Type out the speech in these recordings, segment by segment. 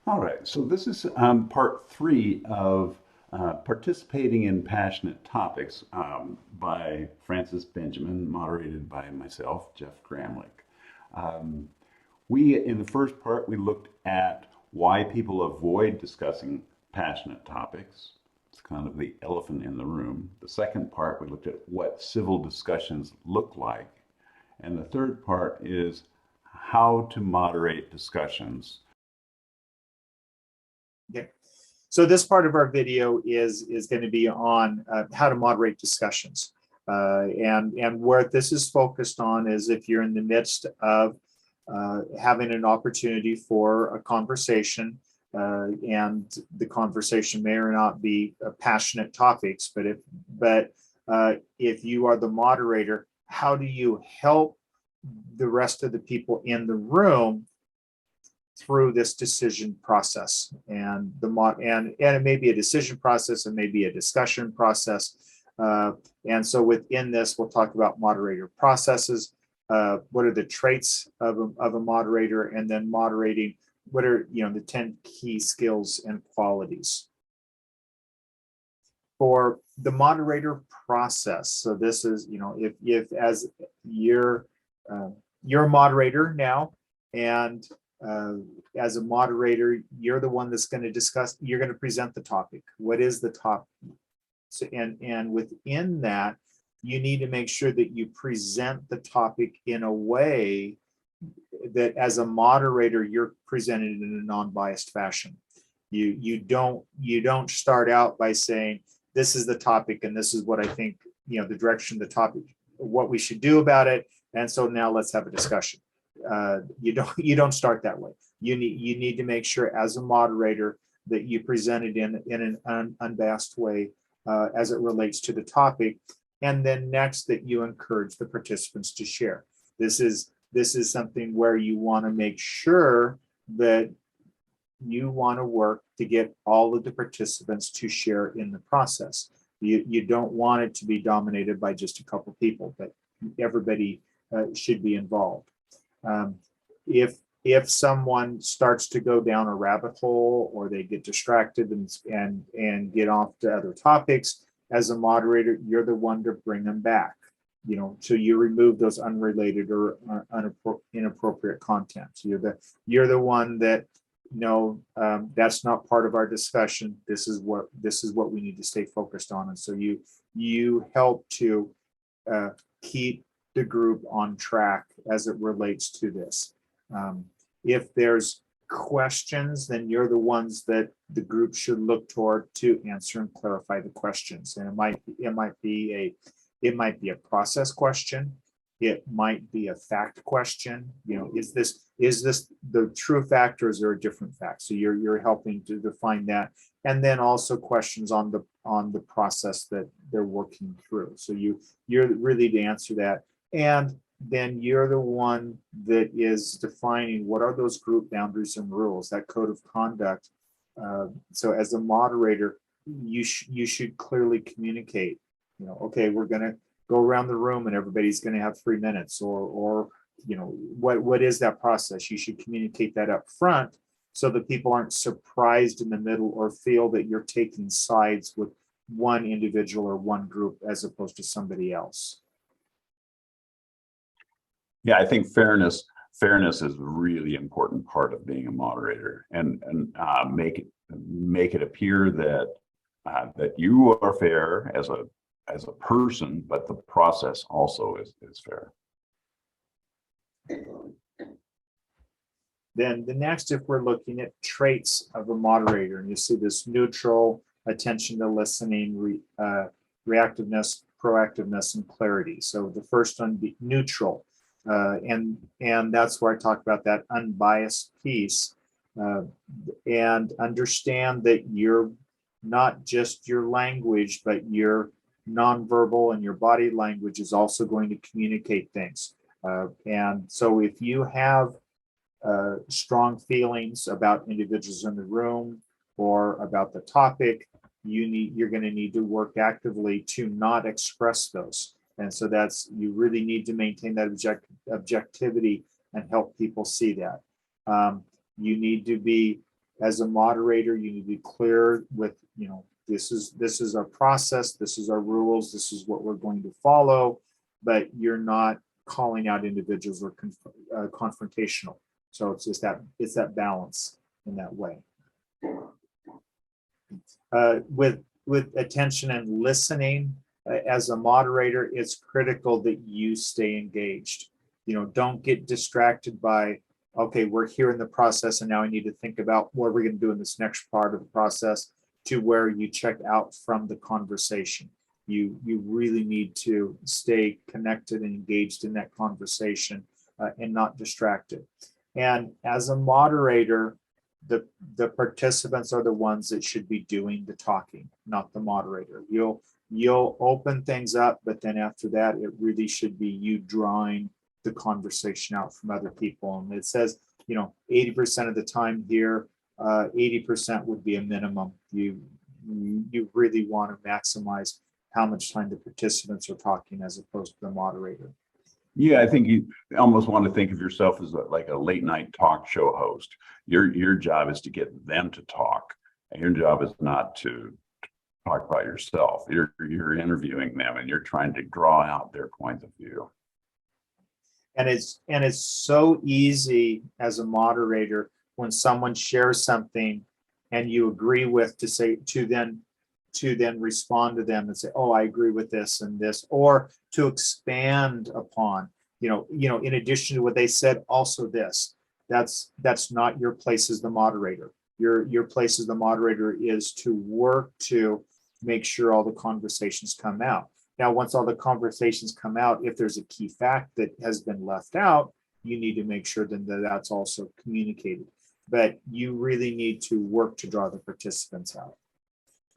All right, so this is part three of Participating in Passionate Topics by Francis Benjamin, moderated by myself, Jeff Gramlich. Um, in the first part, we looked at why people avoid discussing passionate topics. It's kind of the elephant in the room. The second part, we looked at what civil discussions look like. And the third part is how to moderate discussions. Okay. So this part of our video is going to be on how to moderate discussions. And where this is focused on is if you're in the midst of having an opportunity for a conversation, and the conversation may or not be passionate topics, but if you are the moderator, how do you help the rest of the people in the room through this decision process? And it may be a decision process, it may be a discussion process. And so within this, we'll talk about moderator processes. What are the traits of a moderator, and then moderating, what are the 10 key skills and qualities for the moderator process. So this is, if as you're a moderator now, and as a moderator, you're the one that's going to discuss, you're going to present the topic. What is the topic? So, and within that, you need to make sure that you present the topic in a way that as a moderator, you're presented in a non-biased fashion. You don't start out by saying, this is the topic and this is what I think, the direction of the topic, what we should do about it. And so now let's have a discussion. You don't start that way. You need to make sure as a moderator that you present it in an unbiased way as it relates to the topic, and then next that you encourage the participants to share. This is something where you want to make sure that you want to work to get all of the participants to share in the process. You don't want it to be dominated by just a couple people, but everybody should be involved. If someone starts to go down a rabbit hole, or they get distracted and get off to other topics, as a moderator, you're the one to bring them back. So you remove those unrelated or inappropriate content. So you're the one that, that's not part of our discussion. This is what we need to stay focused on. And so you help to keep the group on track as it relates to this. If there's questions, then you're the ones that the group should look toward to answer and clarify the questions. And it might be a process question. It might be a fact question. Is this the true fact, or is there a different fact? So you're helping to define that. And then also questions on the process that they're working through. So you're really to answer that. And then you're the one that is defining what are those group boundaries and rules, that code of conduct. So as a moderator, you should clearly communicate, okay, we're going to go around the room and everybody's going to have 3 minutes, or what is that process? You should communicate that up front so that people aren't surprised in the middle or feel that you're taking sides with one individual or one group as opposed to somebody else. Yeah, I think fairness is a really important part of being a moderator, and make it appear that you are fair as a person, but the process also is fair. Then the next, if we're looking at traits of a moderator, and you see this neutral, attention to listening, reactiveness, proactiveness, and clarity. So the first one be neutral. And that's where I talk about that unbiased piece, and understand that you're not just your language, but your nonverbal and your body language is also going to communicate things. And so if you have strong feelings about individuals in the room or about the topic, you're going to need to work actively to not express those. And so you really need to maintain that objectivity and help people see that. You need to be As a moderator, you need to be clear with, this is our process, this is our rules, this is what we're going to follow, but you're not calling out individuals or confrontational. So it's that balance in that way. With attention and listening, as a moderator, it's critical that you stay engaged. Don't get distracted by, okay, we're here in the process and now I need to think about what we're going to do in this next part of the process, to where you check out from the conversation. You really need to stay connected and engaged in that conversation, and not distracted. And as a moderator, the participants are the ones that should be doing the talking, not the moderator. You'll open things up, but then after that, it really should be you drawing the conversation out from other people. And it says, 80% of the time here, 80% would be a minimum. You really want to maximize how much time the participants are talking as opposed to the moderator. Yeah, I think you almost want to think of yourself as like a late night talk show host. Your job is to get them to talk, and your job is not to talk about yourself. You're interviewing them, and you're trying to draw out their point of view. And it's so easy as a moderator when someone shares something and you agree with, to then respond to them and say, oh, I agree with this and this, or to expand upon, in addition to what they said, also this. That's not your place as the moderator. Your place as the moderator is to work to make sure all the conversations come out. Now, once all the conversations come out, if there's a key fact that has been left out, you need to make sure that that's also communicated. But you really need to work to draw the participants out.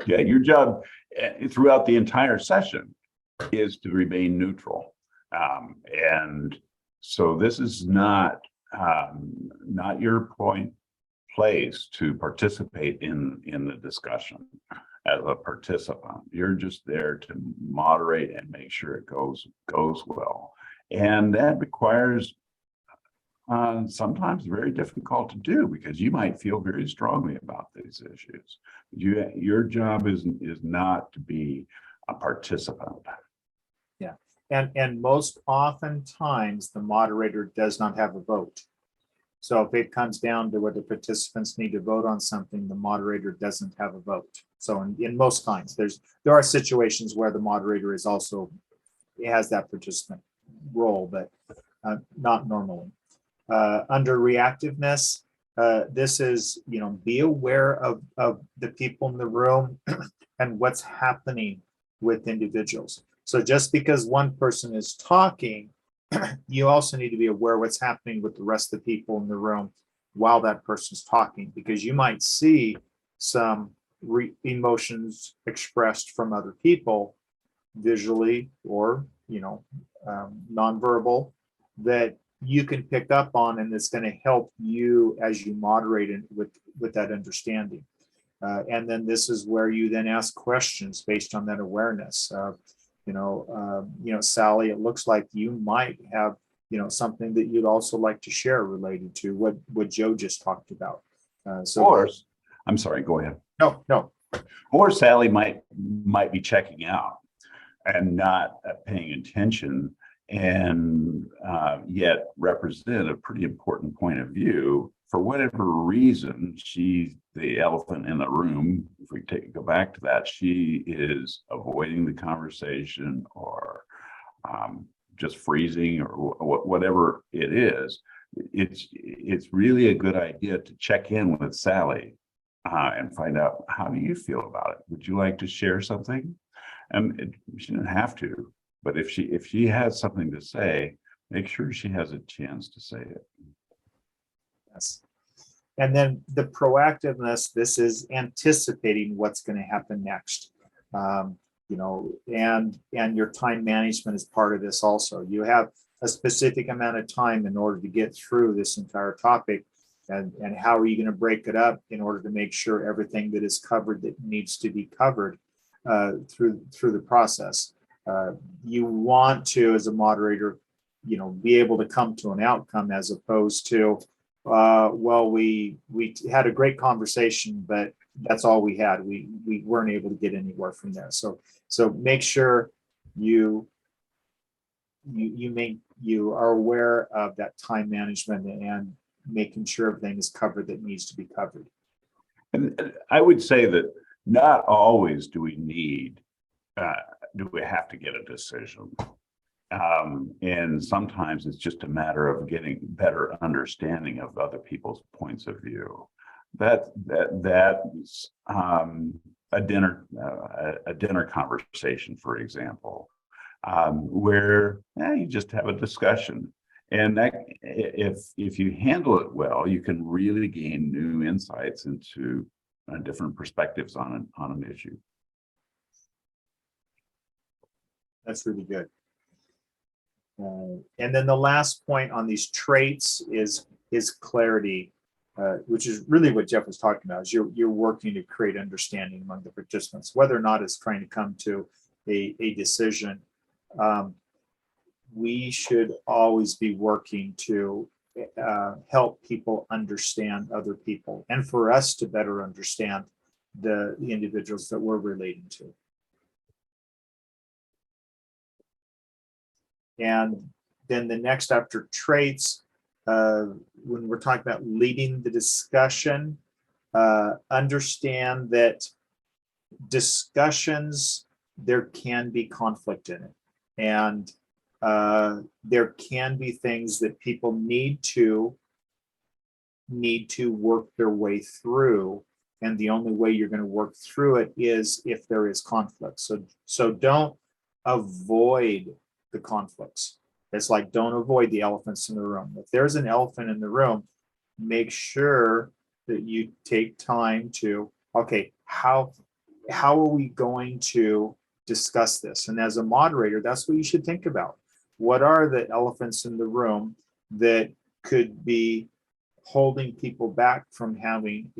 Yeah, your job throughout the entire session is to remain neutral. And so this is not your place to participate in the discussion as a participant. You're just there to moderate and make sure it goes well. And that requires sometimes very difficult to do, because you might feel very strongly about these issues. Your job is not to be a participant. Yeah, and most oftentimes the moderator does not have a vote. So if it comes down to where the participants need to vote on something, the moderator doesn't have a vote. So in most times, there are situations where the moderator has that participant role, but not normally. Under reactiveness, this is, be aware of the people in the room and what's happening with individuals. So just because one person is talking, you also need to be aware what's happening with the rest of the people in the room while that person's talking, because you might see some emotions expressed from other people visually or, nonverbal, that you can pick up on, and it's going to help you as you moderate it with that understanding. And then this is where you then ask questions based on that awareness. Sally, it looks like you might have, something that you'd also like to share related to what Joe just talked about. I'm sorry, go ahead. No. Or Sally might be checking out and not paying attention, and yet represent a pretty important point of view. For whatever reason, she's the elephant in the room. If we go back to that, she is avoiding the conversation, or just freezing, or whatever it is. It's really a good idea to check in with Sally and find out, how do you feel about it? Would you like to share something? And she doesn't have to, but if she has something to say, make sure she has a chance to say it. Yes. And then the proactiveness, this is anticipating what's going to happen next. And your time management is part of this also. You have a specific amount of time in order to get through this entire topic. And how are you going to break it up in order to make sure everything that is covered that needs to be covered through the process. You want to, as a moderator, be able to come to an outcome, as opposed to Well, we had a great conversation, but that's all we had. We weren't able to get anywhere from there. So make sure you you are aware of that time management and making sure everything is covered that needs to be covered. And I would say that not always do we need, uh, do we have to get a decision? And sometimes it's just a matter of getting better understanding of other people's points of view. That's a dinner conversation, for example, where you just have a discussion, and that if you handle it well, you can really gain new insights into different perspectives on an issue. That's really good. And then the last point on these traits is clarity, which is really what Jeff was talking about. Is you're working to create understanding among the participants, whether or not it's trying to come to a decision. We should always be working to help people understand other people, and for us to better understand the individuals that we're relating to. And then the next after traits, when we're talking about leading the discussion, understand that discussions, there can be conflict in it. And there can be things that people need to work their way through. And the only way you're going to work through it is if there is conflict. So don't avoid the conflicts. It's like, don't avoid the elephants in the room. If there's an elephant in the room, make sure that you take time to, okay, how are we going to discuss this? And as a moderator, that's what you should think about. What are the elephants in the room that could be holding people back from having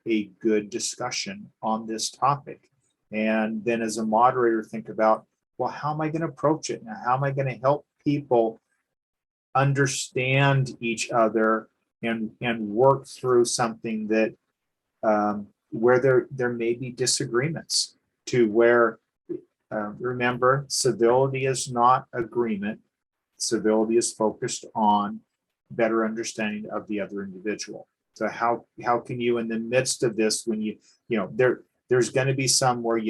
a good discussion on this topic? And then as a moderator, think about, well, how am I going to approach it? Now, how am I going to help people understand each other and work through something that where there may be disagreements, to where remember, civility is not agreement. Civility is focused on better understanding of the other individual. So how can you, in the midst of this, when there's going to be some where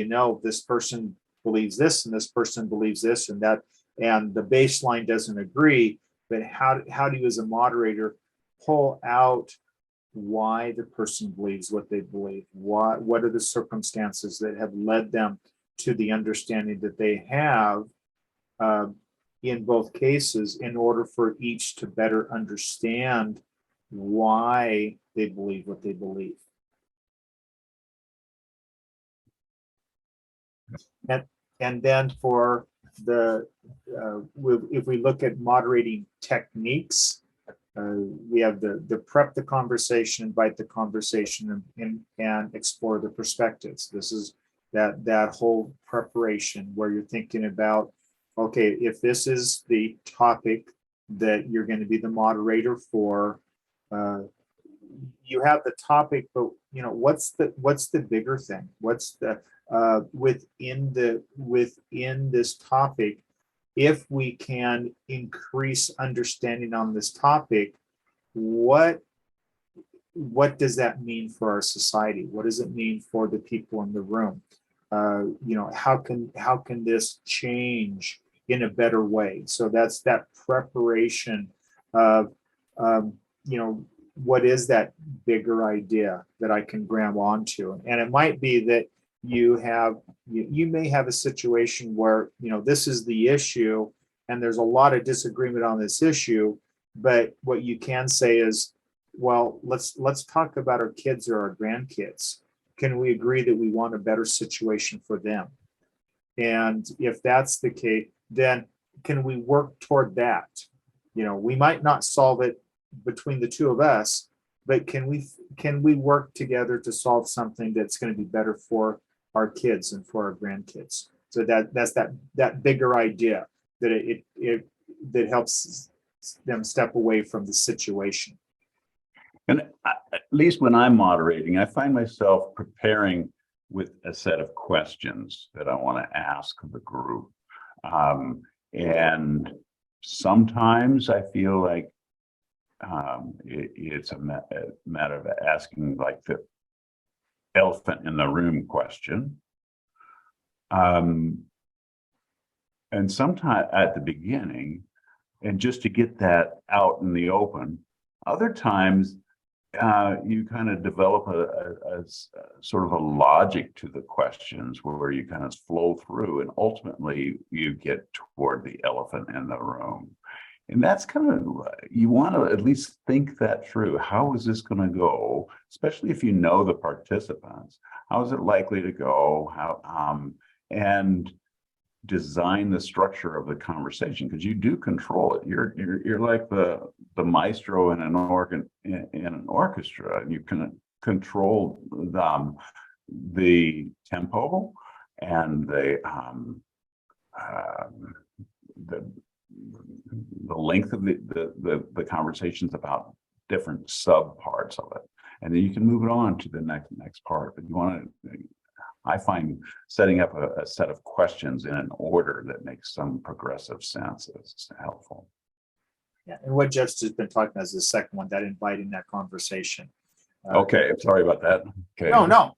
this person believes this and this person believes this and that, and the baseline doesn't agree, but how do you as a moderator pull out why the person believes what they believe? What are the circumstances that have led them to the understanding that they have in both cases, in order for each to better understand why they believe what they believe? And then for the if we look at moderating techniques, we have the prep the conversation, invite the conversation, and explore the perspectives. This is that whole preparation where you're thinking about, okay, if this is the topic that you're going to be the moderator for, you have the topic, but what's the bigger thing? What's the within this topic? If we can increase understanding on this topic, what does that mean for our society? What does it mean for the people in the room? How can this change in a better way? So that's that preparation of what is that bigger idea that I can grab onto? And it might be that you may have a situation where this is the issue and there's a lot of disagreement on this issue, but what you can say is, well, let's talk about our kids or our grandkids. Can we agree that we want a better situation for them? And if that's the case, then can we work toward that? We might not solve it between the two of us, but can we work together to solve something that's going to be better for our kids and for our grandkids? So that's that bigger idea that it helps them step away from the situation. And at least when I'm moderating, I find myself preparing with a set of questions that I want to ask the group. And sometimes I feel like it's a matter of asking like the elephant in the room question. And sometimes at the beginning, and just to get that out in the open. Other times, you kind of develop a sort of a logic to the questions where you kind of flow through, and ultimately you get toward the elephant in the room. And that's kind of, you want to at least think that through. How is this going to go? Especially if you know the participants. How is it likely to go? And design the structure of the conversation, because you do control it. You're like the maestro in an organ in an orchestra, and you can control the tempo and the length of the conversations about different sub parts of it, and then you can move it on to the next part. But you want to, I find setting up a set of questions in an order that makes some progressive sense is helpful. Yeah, and what Jeff's just been talking about is the second one, that inviting that conversation. Okay, sorry about that. Okay. No.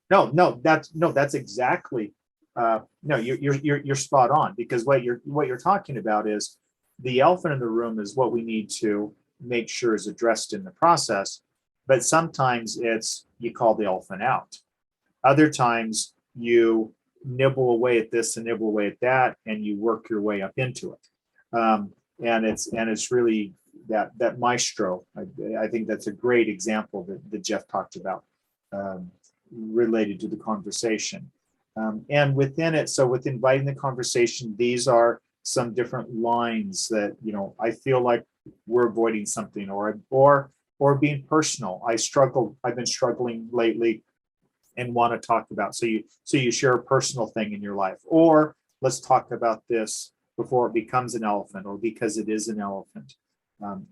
That's exactly. No, you're spot on, because what you're talking about is the elephant in the room is what we need to make sure is addressed in the process. But sometimes it's, you call the elephant out. Other times you nibble away at this and nibble away at that, and you work your way up into it. And it's really that maestro. I think that's a great example that Jeff talked about, related to the conversation. And within it, so with inviting the conversation, these are some different lines that, I feel like we're avoiding something, or being personal. I've been struggling lately and want to talk about. So you share a personal thing in your life, or let's talk about this before it becomes an elephant, or because it is an elephant.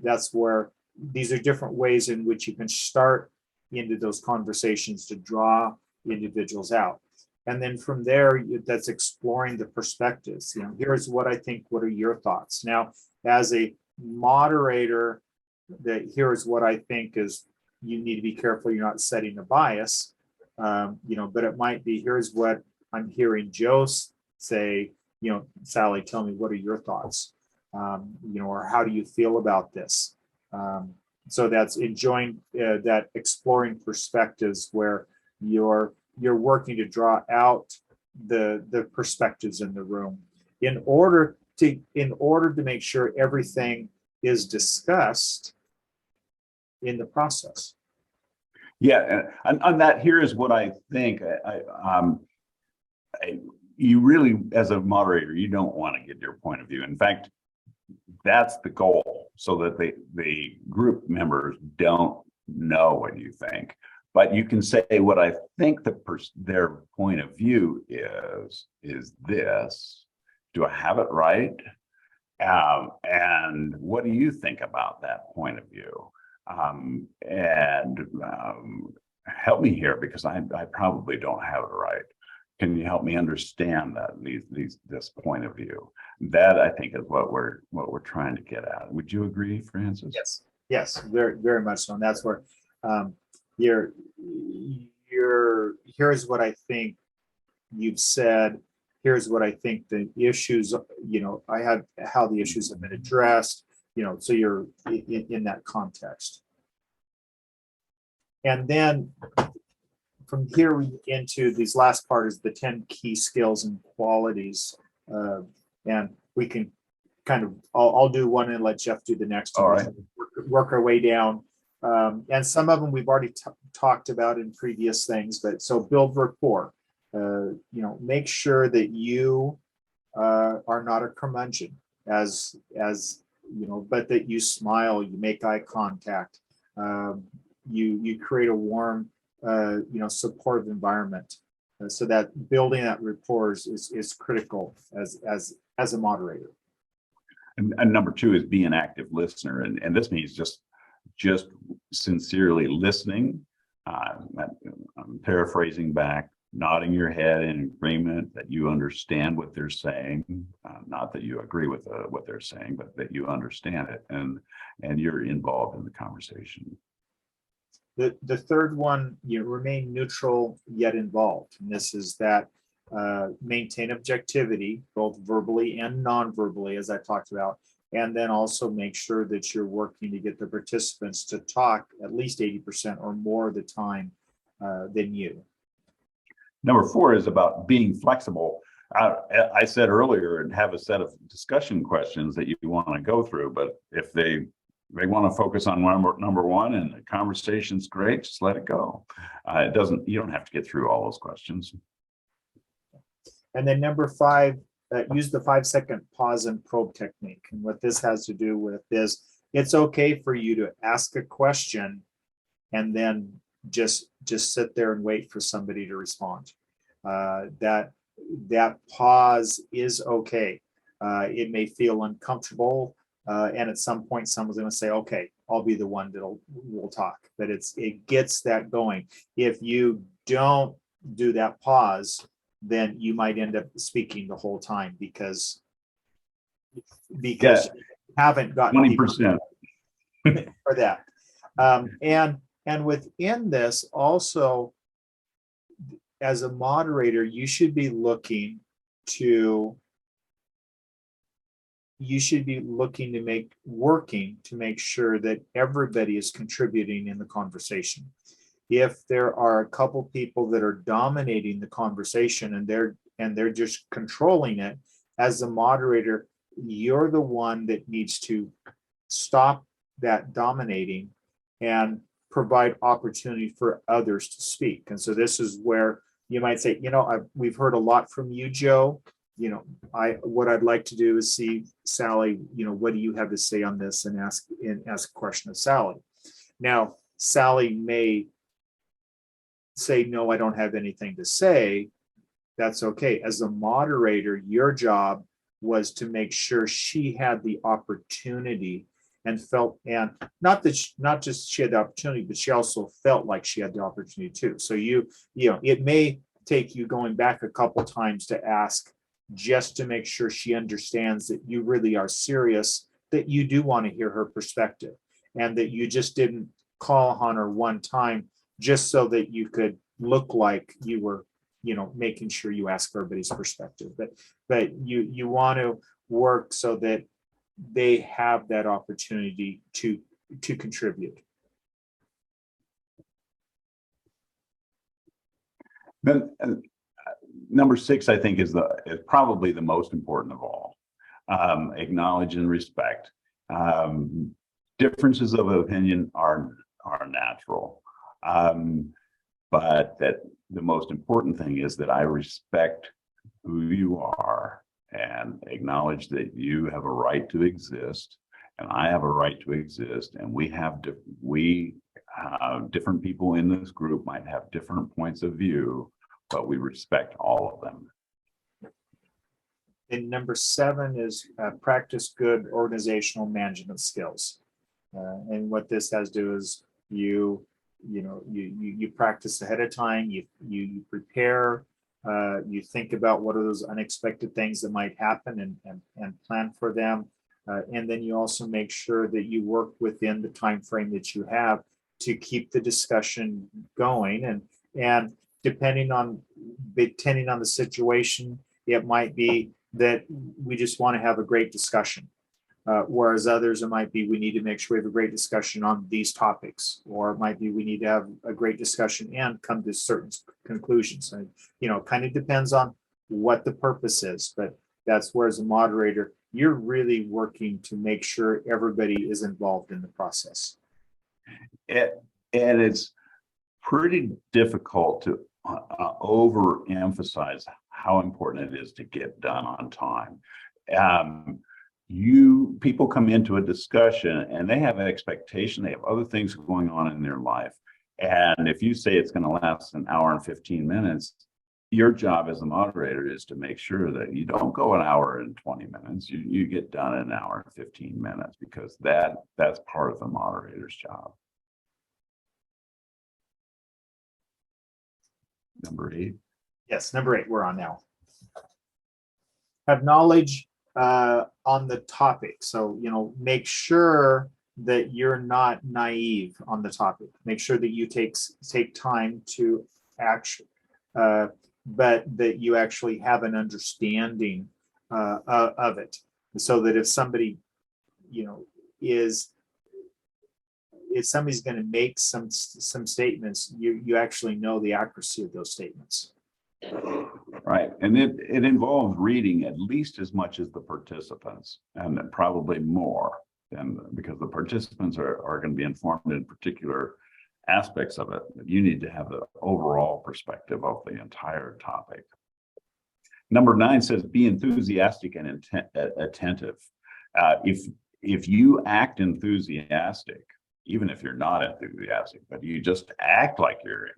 That's where these are different ways in which you can start into those conversations to draw individuals out. And then from there, that's exploring the perspectives. Here's what I think. What are your thoughts? Now, as a moderator, here's what I think is, you need to be careful you're not setting a bias. But it might be, here's what I'm hearing Joe say, Sally, tell me, what are your thoughts? Or how do you feel about this? So that's enjoying that exploring perspectives, where you're working to draw out the perspectives in the room in order to make sure everything is discussed in the process. Yeah, and on that, here is what I think. You really, as a moderator, you don't want to get your point of view. In fact, that's the goal, so that the group members don't know what you think. But you can say, what I think their point of view is this. Do I have it right? And what do you think about that point of view? Help me here, because I probably don't have it right. Can you help me understand that this point of view? That, I think, is what we're trying to get at. Would you agree, Francis? Yes, very, very much so. And that's where here's what I think you've said. Here's what I think the issues, I have, how the issues have been addressed, so you're in that context. And then from here into these last part is the 10 key skills and qualities. And we can kind of, I'll do one and let Jeff do the next. All right. Work our way down. And some of them we've already talked about in previous things, but so build rapport. Make sure that you are not a curmudgeon, as but that you smile, you make eye contact, you create a warm, supportive environment, so that building that rapport is critical as a moderator. And number two is be an active listener, and this means just just sincerely listening, I'm paraphrasing back, nodding your head in agreement that you understand what they're saying, not that you agree with what they're saying, but that you understand it and you're involved in the conversation. The third one, you remain neutral yet involved. And this is that maintain objectivity, both verbally and non-verbally, as I talked about, and then also make sure that you're working to get the participants to talk at least 80% or more of the time than you. Number 4 is about being flexible. I said earlier, and have a set of discussion questions that you want to go through, but if they want to focus on number 1 and the conversation's great, just let it go. You don't have to get through all those questions. And then number 5, use the 5-second pause and probe technique. And what this has to do with is it's okay for you to ask a question and then just sit there and wait for somebody to respond. That pause is okay. It may feel uncomfortable, and at some point someone's going to say, okay, I'll be the one will talk, but it gets that going. If you don't do that pause, then you might end up speaking the whole time because you haven't gotten 20% for that. And within this working to make sure that everybody is contributing in the conversation. If there are a couple people that are dominating the conversation and they're just controlling it, as a moderator, you're the one that needs to stop that dominating and provide opportunity for others to speak. And so this is where you might say, we've heard a lot from you, Joe. What I'd like to do is see Sally, what do you have to say on this, and ask a question of Sally. Now, Sally may say, no, I don't have anything to say. That's okay. As a moderator, your job was to make sure she had the opportunity and not just she had the opportunity, but she also felt like she had the opportunity too. So it may take you going back a couple times to ask, just to make sure she understands that you really are serious, that you do want to hear her perspective, and that you just didn't call on her one time just so that you could look like you were, making sure you ask everybody's perspective. But you want to work so that they have that opportunity to contribute. Then number 6, I think, is probably the most important of all. Acknowledge and respect. Differences of opinion are natural, but that the most important thing is that I respect who you are and acknowledge that you have a right to exist and I have a right to exist, and different people in this group might have different points of view, but we respect all of them. And number 7 is practice good organizational management skills. And what this has to do is you practice ahead of time, you prepare, you think about what are those unexpected things that might happen and plan for them. And then you also make sure that you work within the time frame that you have to keep the discussion going. And depending on the situation, it might be that we just want to have a great discussion. Whereas others, it might be we need to make sure we have a great discussion on these topics, or it might be we need to have a great discussion and come to certain conclusions. And, it kind of depends on what the purpose is, but that's where, as a moderator, you're really working to make sure everybody is involved in the process. And it's pretty difficult to overemphasize how important it is to get done on time. People come into a discussion and they have an expectation, they have other things going on in their life. And if you say it's going to last an hour and 15 minutes, your job as a moderator is to make sure that you don't go an hour and 20 minutes. You get done in an hour and 15 minutes, because that's part of the moderator's job. Number 8. Yes, number 8, we're on now. Have knowledge on the topic. So, make sure that you're not naive on the topic. Make sure that you take time to but that you actually have an understanding of it, so that if somebody, if somebody's going to make some statements, you actually know the accuracy of those statements. Right, and it involves reading at least as much as the participants, and probably more, because the participants are going to be informed in particular aspects of it. You need to have the overall perspective of the entire topic. Number 9 says, be enthusiastic and attentive. If you act enthusiastic, even if you're not enthusiastic, but you just act like you're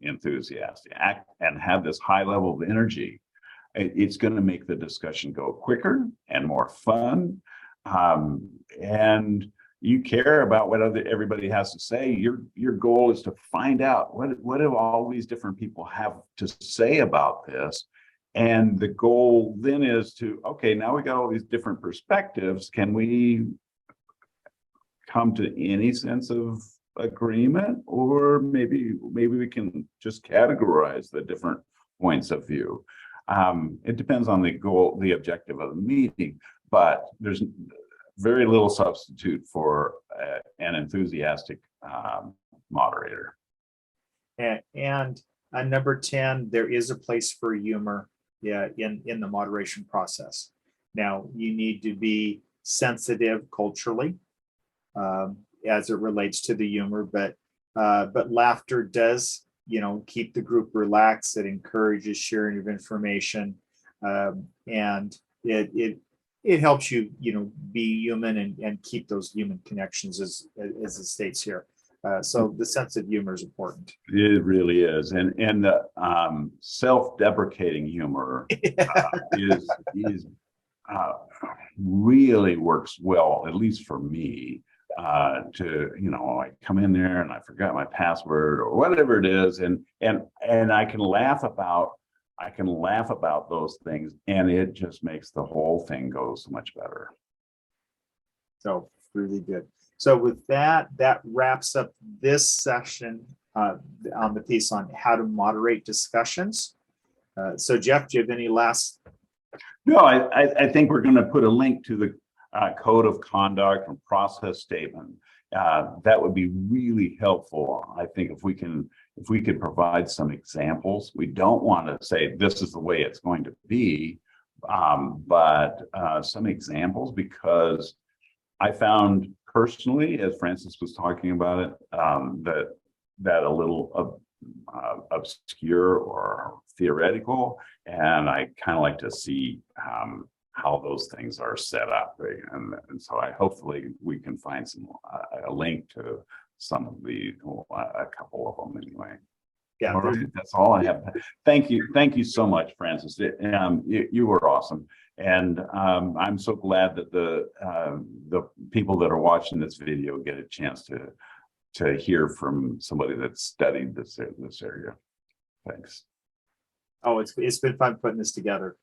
enthusiastic, act and have this high level of energy, it's going to make the discussion go quicker and more fun. And you care about what everybody has to say. Your goal is to find out what do all these different people have to say about this. And the goal then is to, okay, now we got all these different perspectives. Can we come to any sense of agreement? Or maybe we can just categorize the different points of view. It depends on the goal, the objective of the meeting, but there's very little substitute for an enthusiastic moderator. And number 10, there is a place for humor, in the moderation process. Now, you need to be sensitive culturally as it relates to the humor, but laughter does, keep the group relaxed. It encourages sharing of information, and it helps you, be human and keep those human connections, as it states here. So the sense of humor is important. It really is, and the self-deprecating humor is really works well, at least for me. I come in there and I forgot my password or whatever it is, and I can laugh about those things, and it just makes the whole thing go so much better. So really good. So with that wraps up this session on the piece on how to moderate discussions. So Jeff, do you have any last? No, I think we're going to put a link to the code of conduct and process statement. That would be really helpful. I think if we could provide some examples. We don't want to say this is the way it's going to be, but some examples, because I found personally, as Francis was talking about it, that a little obscure or theoretical, and I kind of like to see how those things are set up, and so hopefully we can find a link to some of a couple of them anyway. Yeah, all right, that's all I have. Thank you so much, Francis. You were awesome, and I'm so glad that the people that are watching this video get a chance to hear from somebody that's studied this area. Thanks. Oh, it's been fun putting this together.